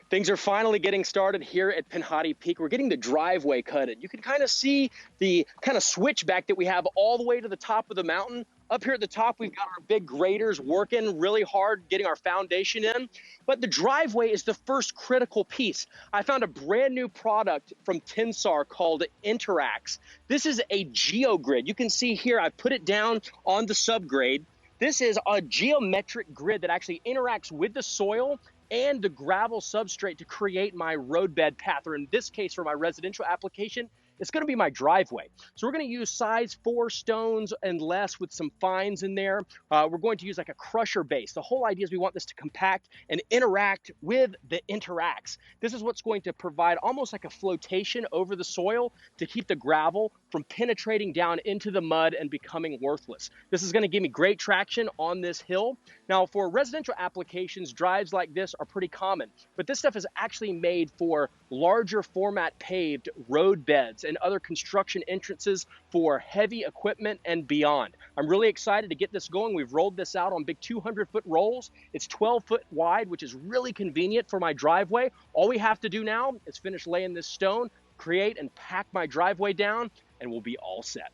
Things are finally getting started here at Pinhoti Peak. We're getting the driveway cut in. You can kind of see the kind of switchback that we have all the way to the top of the mountain. Up here at the top, we've got our big graders working really hard, getting our foundation in. But the driveway is the first critical piece. I found a brand new product from Tensar called InterAx. This is a geogrid. You can see here, I put it down on the subgrade. This is a geometric grid that actually interacts with the soil and the gravel substrate to create my roadbed path, or in this case for my residential application, it's going to be my driveway. So we're going to use size 4 stones and less with some fines in there. We're going to use like a crusher base. The whole idea is we want this to compact and interact with the InterAx. This is what's going to provide almost like a flotation over the soil to keep the gravel from penetrating down into the mud and becoming worthless. This is going to give me great traction on this hill. Now for residential applications, drives like this are pretty common, but this stuff is actually made for larger format paved road beds and other construction entrances for heavy equipment and beyond. I'm really excited to get this going. We've rolled this out on big 200-foot rolls. It's 12 foot wide, which is really convenient for my driveway. All we have to do now is finish laying this stone, create and pack my driveway down, and we'll be all set.